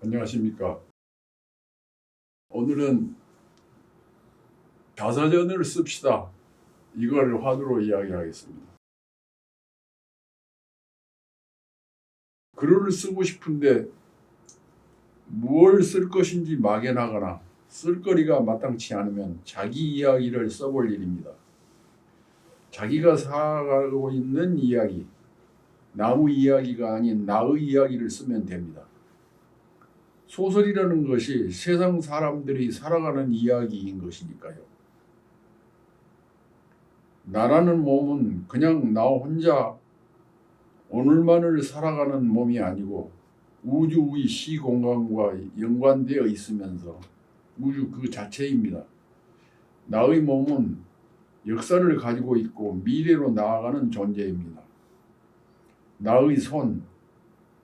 안녕하십니까. 오늘은 자서전을 씁시다. 이걸 화두로 이야기하겠습니다. 글을 쓰고 싶은데 무엇을 쓸 것인지 막연하거나 쓸거리가 마땅치 않으면 자기 이야기를 써볼 일입니다. 자기가 살아가고 있는 이야기, 남의 이야기가 아닌 나의 이야기를 쓰면 됩니다. 소설이라는 것이 세상 사람들이 살아가는 이야기인 것이니까요. 나라는 몸은 그냥 나 혼자 오늘만을 살아가는 몸이 아니고 우주의 시공간과 연관되어 있으면서 우주 그 자체입니다. 나의 몸은 역사를 가지고 있고 미래로 나아가는 존재입니다. 나의 손,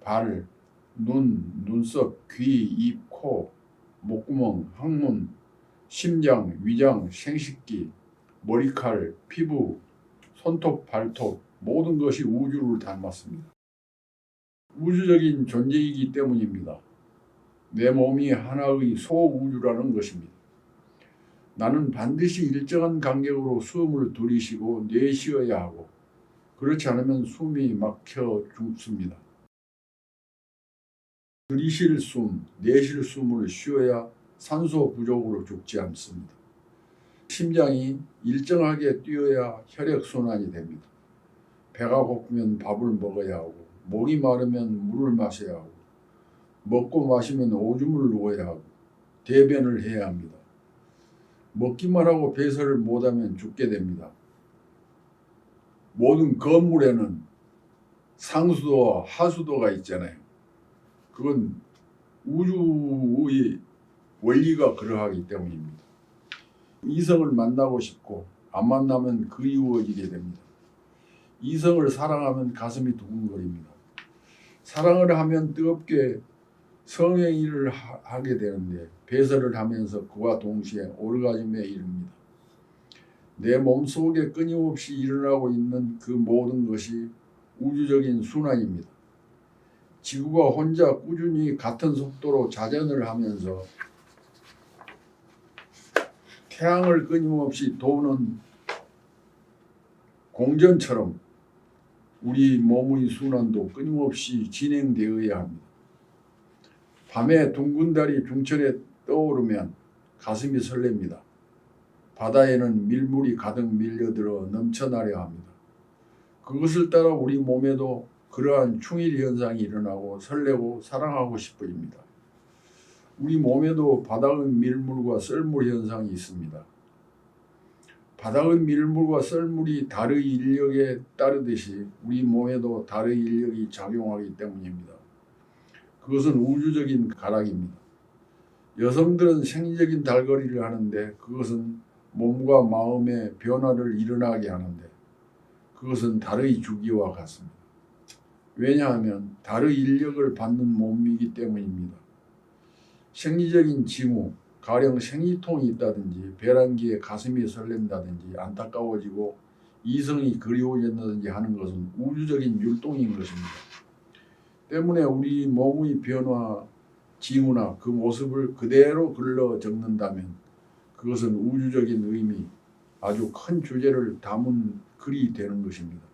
발, 눈, 눈썹, 귀, 입, 코, 목구멍, 항문, 심장, 위장, 생식기, 머리칼, 피부, 손톱, 발톱 모든 것이 우주를 닮았습니다. 우주적인 존재이기 때문입니다. 내 몸이 하나의 소우주라는 것입니다. 나는 반드시 일정한 간격으로 숨을 들이쉬고 내쉬어야 하고 그렇지 않으면 숨이 막혀 죽습니다. 들이쉴 숨, 내쉴 숨을 쉬어야 산소 부족으로 죽지 않습니다. 심장이 일정하게 뛰어야 혈액순환이 됩니다. 배가 고프면 밥을 먹어야 하고 목이 마르면 물을 마셔야 하고 먹고 마시면 오줌을 누어야 하고 대변을 해야 합니다. 먹기만 하고 배설을 못하면 죽게 됩니다. 모든 건물에는 상수도와 하수도가 있잖아요. 그건 우주의 원리가 그러하기 때문입니다. 이성을 만나고 싶고 안 만나면 그리워지게 됩니다. 이성을 사랑하면 가슴이 두근거립니다. 사랑을 하면 뜨겁게 성행위를 하게 되는데 배설을 하면서 그와 동시에 오르가즘에 이릅니다. 내 몸속에 끊임없이 일어나고 있는 그 모든 것이 우주적인 순환입니다. 지구가 혼자 꾸준히 같은 속도로 자전을 하면서 태양을 끊임없이 도는 공전처럼 우리 몸의 순환도 끊임없이 진행되어야 합니다. 밤에 둥근 달이 중천에 떠오르면 가슴이 설렙니다. 바다에는 밀물이 가득 밀려들어 넘쳐나려 합니다. 그것을 따라 우리 몸에도 그러한 충일 현상이 일어나고 설레고 사랑하고 싶어집니다. 우리 몸에도 바닥의 밀물과 썰물 현상이 있습니다. 바닥의 밀물과 썰물이 달의 인력에 따르듯이 우리 몸에도 달의 인력이 작용하기 때문입니다. 그것은 우주적인 가락입니다. 여성들은 생리적인 달거리를 하는데 그것은 몸과 마음의 변화를 일어나게 하는데 그것은 달의 주기와 같습니다. 왜냐하면 달의 인력을 받는 몸이기 때문입니다. 생리적인 징후, 가령 생리통이 있다든지 배란기에 가슴이 설렌다든지 안타까워지고 이성이 그리워진다든지 하는 것은 우주적인 율동인 것입니다. 때문에 우리 몸의 변화, 징후나 그 모습을 그대로 글로 적는다면 그것은 우주적인 의미, 아주 큰 주제를 담은 글이 되는 것입니다.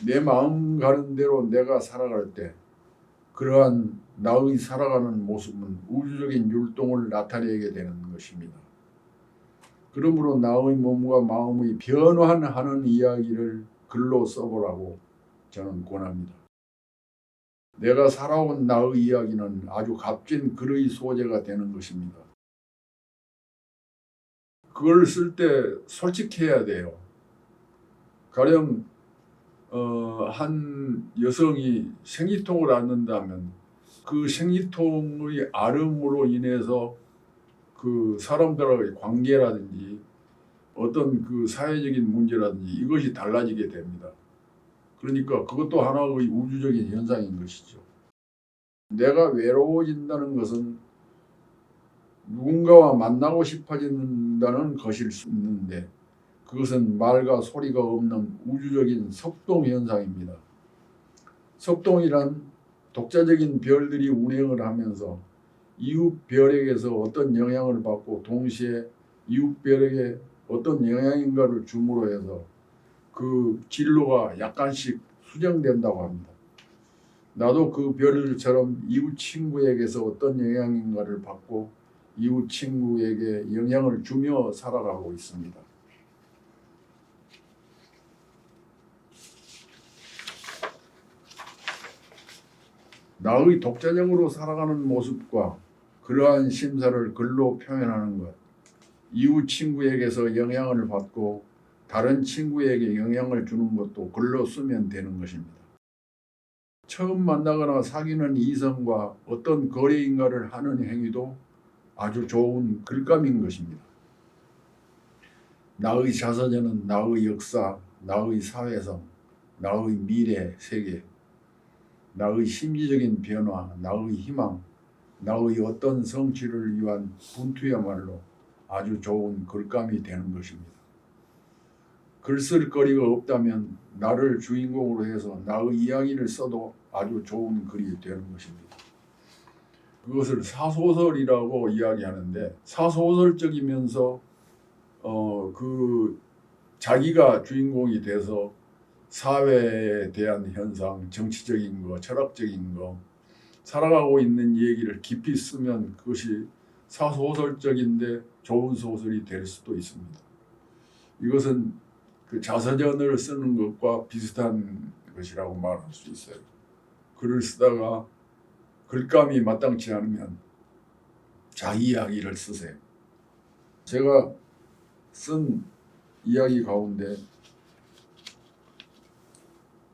내 마음 가는 대로 내가 살아갈 때 그러한 나의 살아가는 모습은 우주적인 율동을 나타내게 되는 것입니다. 그러므로 나의 몸과 마음의 변화하는 이야기를 글로 써보라고 저는 권합니다. 내가 살아온 나의 이야기는 아주 값진 글의 소재가 되는 것입니다. 그걸 쓸 때 솔직해야 돼요. 가령 한 여성이 생리통을 앓는다면 그 생리통의 앓음으로 인해서 그 사람들과의 관계라든지 어떤 그 사회적인 문제라든지 이것이 달라지게 됩니다. 그러니까 그것도 하나의 우주적인 현상인 것이죠. 내가 외로워진다는 것은 누군가와 만나고 싶어진다는 것일 수 있는데 그것은 말과 소리가 없는 우주적인 석동현상입니다. 석동이란 독자적인 별들이 운행을 하면서 이웃 벼락에서 어떤 영향을 받고 동시에 이웃 벼락에 어떤 영향인가를 줌으로 해서 그 진로가 약간씩 수정된다고 합니다. 나도 그 별처럼 이웃 친구에게서 어떤 영향인가를 받고 이웃 친구에게 영향을 주며 살아가고 있습니다. 나의 독자적으로 살아가는 모습과 그러한 심사를 글로 표현하는 것, 이웃 친구에게서 영향을 받고 다른 친구에게 영향을 주는 것도 글로 쓰면 되는 것입니다. 처음 만나거나 사귀는 이성과 어떤 거래인가를 하는 행위도 아주 좋은 글감인 것입니다. 나의 자서전은 나의 역사, 나의 사회성, 나의 미래 세계, 나의 심리적인 변화, 나의 희망, 나의 어떤 성취를 위한 분투야말로 아주 좋은 글감이 되는 것입니다. 글쓸거리가 없다면 나를 주인공으로 해서 나의 이야기를 써도 아주 좋은 글이 되는 것입니다. 그것을 사소설이라고 이야기하는데 사소설적이면서 자기가 주인공이 돼서 사회에 대한 현상, 정치적인 거, 철학적인 거, 살아가고 있는 얘기를 깊이 쓰면 그것이 사소설적인데 좋은 소설이 될 수도 있습니다. 이것은 그 자서전을 쓰는 것과 비슷한 것이라고 말할 수 있어요. 글을 쓰다가 글감이 마땅치 않으면 자기 이야기를 쓰세요. 제가 쓴 이야기 가운데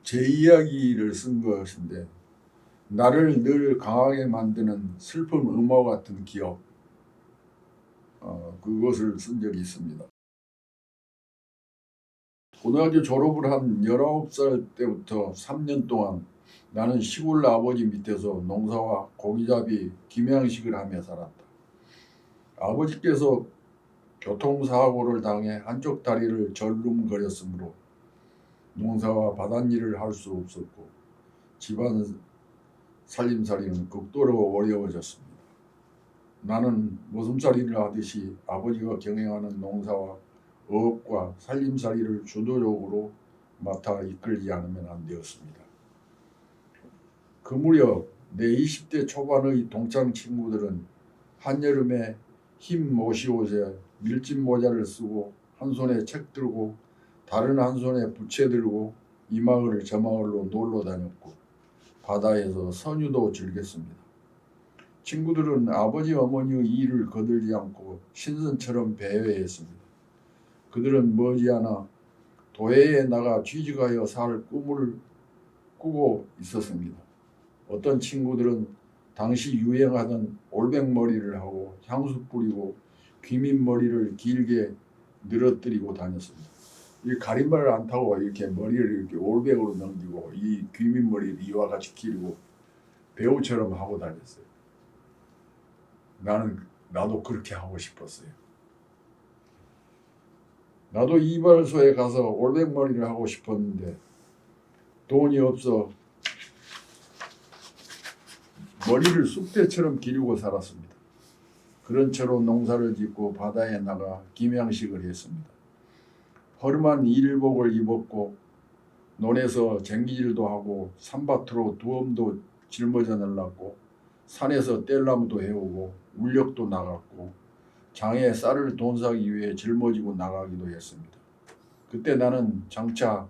제 이야기를 쓴 것인데 나를 늘 강하게 만드는 슬픈 음화 같은 기억, 그것을 쓴 적이 있습니다. 고등학교 졸업을 한 19살 때부터 3년 동안 나는 시골 아버지 밑에서 농사와 고기잡이 김양식을 하며 살았다. 아버지께서 교통사고를 당해 한쪽 다리를 절름거렸으므로 농사와 밭일을 할 수 없었고 집안 살림살이는 극도로 어려워졌습니다. 나는 머슴살이를 하듯이 아버지가 경영하는 농사와 어업과 살림살이를 주도적으로 맡아 이끌지 않으면 안 되었습니다. 그 무렵 내 20대 초반의 동창 친구들은 한여름에 흰 모시옷에 밀짚 모자를 쓰고 한 손에 책 들고 다른 한 손에 부채 들고 이 마을 저 마을로 놀러 다녔고 바다에서 선유도 즐겼습니다. 친구들은 아버지 어머니의 일을 거들지 않고 신선처럼 배회했습니다. 그들은 머지않아 도해에 나가 취직하여 살 꿈을 꾸고 있었습니다. 어떤 친구들은 당시 유행하던 올백머리를 하고 향수 뿌리고 귀밑머리를 길게 늘어뜨리고 다녔습니다. 이 가림발을 안 타고 이렇게 머리를 이렇게 올백으로 넘기고 이 귀밑머리를 이와 같이 길고 배우처럼 하고 다녔어요. 나도 그렇게 하고 싶었어요. 나도 이발소에 가서 올백머리를 하고 싶었는데 돈이 없어 머리를 쑥대처럼 기르고 살았습니다. 그런 채로 농사를 짓고 바다에 나가 김양식을 했습니다. 허름한 일복을 입었고 논에서 쟁기질도 하고 산밭으로 두엄도 짊어져 날랐고 산에서 뗄나무도 해오고 울력도 나갔고 장에 쌀을 돈 사기 위해 짊어지고 나가기도 했습니다. 그때 나는 장차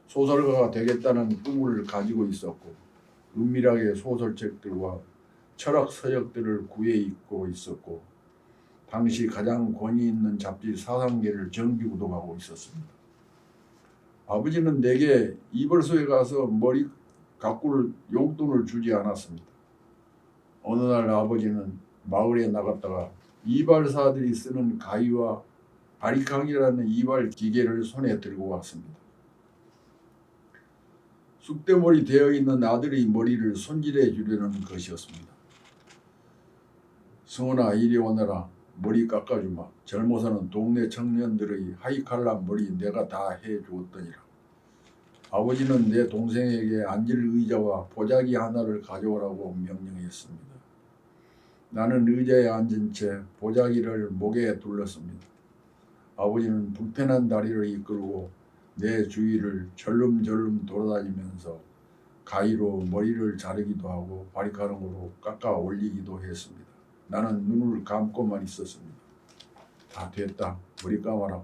소설가가 되겠다는 꿈을 가지고 있었고 은밀하게 소설책들과 철학 서적들을 구해 읽고 있었고 당시 가장 권위 있는 잡지 사상계를 정기 구독하고 있었습니다. 아버지는 내게 이발소에 가서 머리 가꿀 용돈을 주지 않았습니다. 어느 날 아버지는 마을에 나갔다가 이발사들이 쓰는 가위와 바리캉이라는 이발 기계를 손에 들고 왔습니다. 쑥대머리 되어 있는 아들의 머리를 손질해 주려는 것이었습니다. 성훈아 이리 오너라. 머리 깎아주마. 젊어서는 동네 청년들의 하이칼라 머리 내가 다 해주었더니라. 아버지는 내 동생에게 앉을 의자와 보자기 하나를 가져오라고 명령했습니다. 나는 의자에 앉은 채 보자기를 목에 둘렀습니다. 아버지는 불편한 다리를 이끌고 내 주위를 절름절름 돌아다니면서 가위로 머리를 자르기도 하고 바리카락으로 깎아 올리기도 했습니다. 나는 눈을 감고만 있었습니다. 다 됐다. 머리 감아라.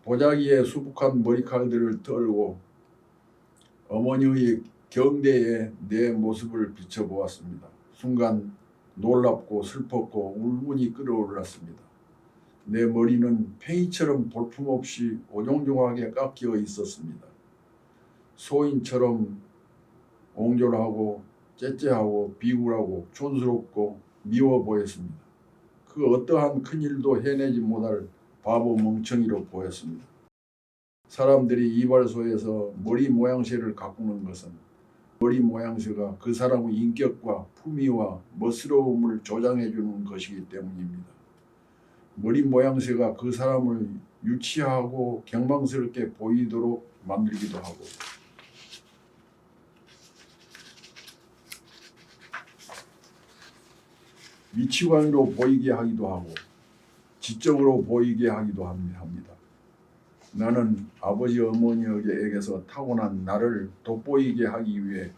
보자기에 수북한 머리칼들을 털고 어머니의 경대에 내 모습을 비춰보았습니다. 순간 놀랍고 슬펐고 울분이 끓어올랐습니다. 내 머리는 팽이처럼 볼품없이 오종종하게 깎여 있었습니다. 소인처럼 옹졸하고 째째하고 비굴하고 촌스럽고 미워 보였습니다. 그 어떠한 큰일도 해내지 못할 바보 멍청이로 보였습니다. 사람들이 이발소에서 머리 모양새를 가꾸는 것은 머리 모양새가 그 사람의 인격과 품위와 멋스러움을 조장해주는 것이기 때문입니다. 머리 모양새가 그 사람을 유치하고 경망스럽게 보이도록 만들기도 하고 미치광이로 보이게 하기도 하고 지적으로 보이게 하기도 합니다. 나는 아버지 어머니에게서 타고난 나를 돋보이게 하기 위해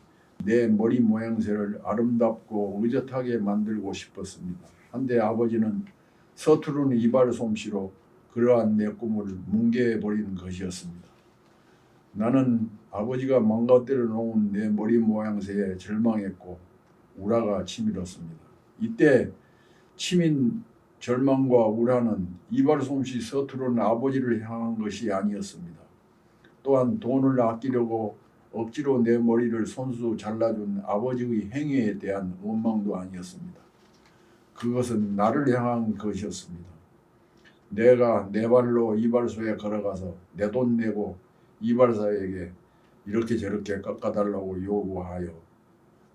내 머리 모양새를 아름답고 의젓하게 만들고 싶었습니다. 한데 아버지는 서투른 이발 솜씨로 그러한 내 꿈을 뭉개버리는 것이었습니다. 나는 아버지가 망가뜨려 놓은 내 머리 모양새에 절망했고 우라가 치밀었습니다. 이때 치민 절망과 우라는 이발 솜씨 서투른 아버지를 향한 것이 아니었습니다. 또한 돈을 아끼려고 억지로 내 머리를 손수 잘라준 아버지의 행위에 대한 원망도 아니었습니다. 그것은 나를 향한 것이었습니다. 내가 내 발로 이발소에 걸어가서 내 돈 내고 이발사에게 이렇게 저렇게 깎아달라고 요구하여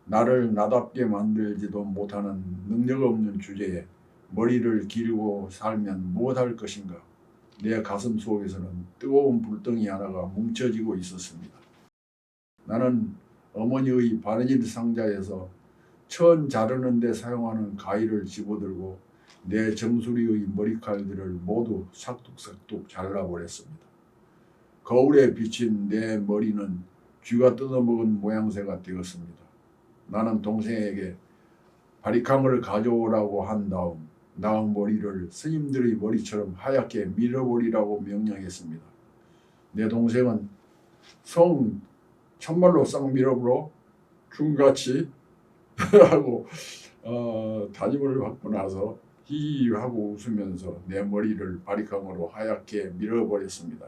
나를 나답게 만들지도 못하는 능력 없는 주제에 머리를 기르고 살면 무엇할 것인가. 내 가슴 속에서는 뜨거운 불덩이 하나가 뭉쳐지고 있었습니다. 나는 어머니의 바느질 상자에서 천 자르는 데 사용하는 가위를 집어들고 내 정수리의 머리칼들을 모두 삭둑삭둑 잘라버렸습니다. 거울에 비친 내 머리는 쥐가 뜯어먹은 모양새가 되었습니다. 나는 동생에게 바리캉을 가져오라고 한 다음 나의 머리를 스님들의 머리처럼 하얗게 밀어버리라고 명령했습니다. 내 동생은 성 참말로 싹 밀어버려 중같이 하고 다짐을 받고 나서 히히 하고 웃으면서 내 머리를 바리캉으로 하얗게 밀어버렸습니다.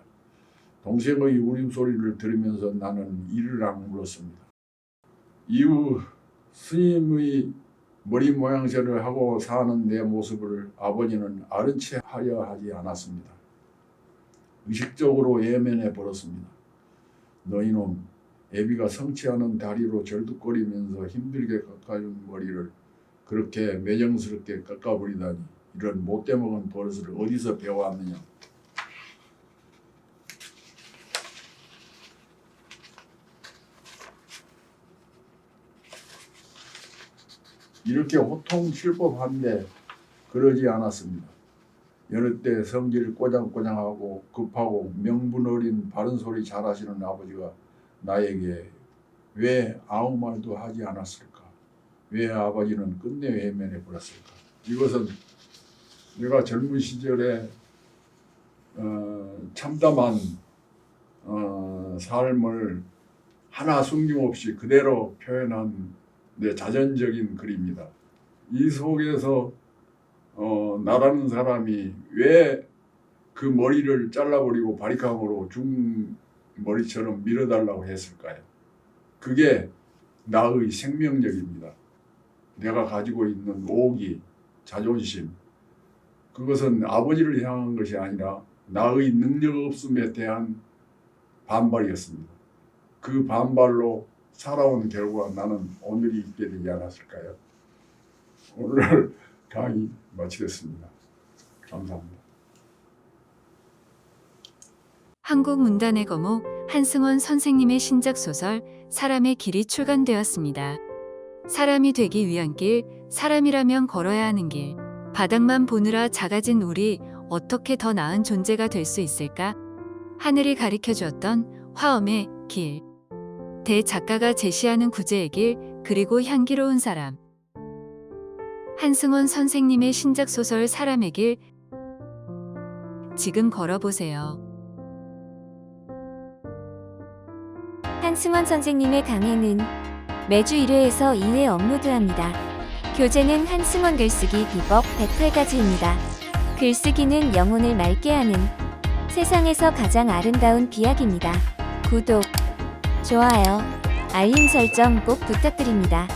동생의 울음소리를 들으면서 나는 이를 악물었습니다. 이후 스님의 머리 모양새를 하고 사는 내 모습을 아버지는 아른 채 하려 하지 않았습니다. 의식적으로 예면해 버렸습니다. 너희놈, 애비가 성취하는 다리로 절뚝거리면서 힘들게 깎아준 머리를 그렇게 매정스럽게 깎아버리다니 이런 못돼먹은 버릇을 어디서 배워왔느냐. 이렇게 호통칠법한데 그러지 않았습니다. 여느 때 성질 꼬장꼬장하고 급하고 명분 어린 바른 소리 잘하시는 아버지가 나에게 왜 아무 말도 하지 않았을까? 왜 아버지는 끝내 외면해 버렸을까? 이것은 내가 젊은 시절에 참담한 삶을 하나 숨김없이 그대로 표현한 내 자전적인 글입니다. 이 속에서 나라는 사람이 왜 그 머리를 잘라버리고 바리캉으로 중머리처럼 밀어달라고 했을까요? 그게 나의 생명력입니다. 내가 가지고 있는 오기, 자존심, 그것은 아버지를 향한 것이 아니라 나의 능력 없음에 대한 반발이었습니다. 그 반발로 살아온 결과 나는 오늘이 있게 되지 않았을까요? 오늘 강의 마치겠습니다. 감사합니다. 한국문단의 거모 한승원 선생님의 신작 소설 사람의 길이 출간되었습니다. 사람이 되기 위한 길, 사람이라면 걸어야 하는 길. 바닥만 보느라 작아진 우리 어떻게 더 나은 존재가 될 수 있을까? 하늘이 가리켜 주었던 화엄의 길. 대작가가 제시하는 구제의 길, 그리고 향기로운 사람. 한승원 선생님의 신작 소설 사람의 길. 지금 걸어보세요. 한승원 선생님의 강해는 매주 1회에서 2회 업로드합니다. 교재는 한승원 글쓰기 비법 108가지입니다. 글쓰기는 영혼을 맑게 하는 세상에서 가장 아름다운 비약입니다. 구독, 좋아요, 알림 설정 꼭 부탁드립니다.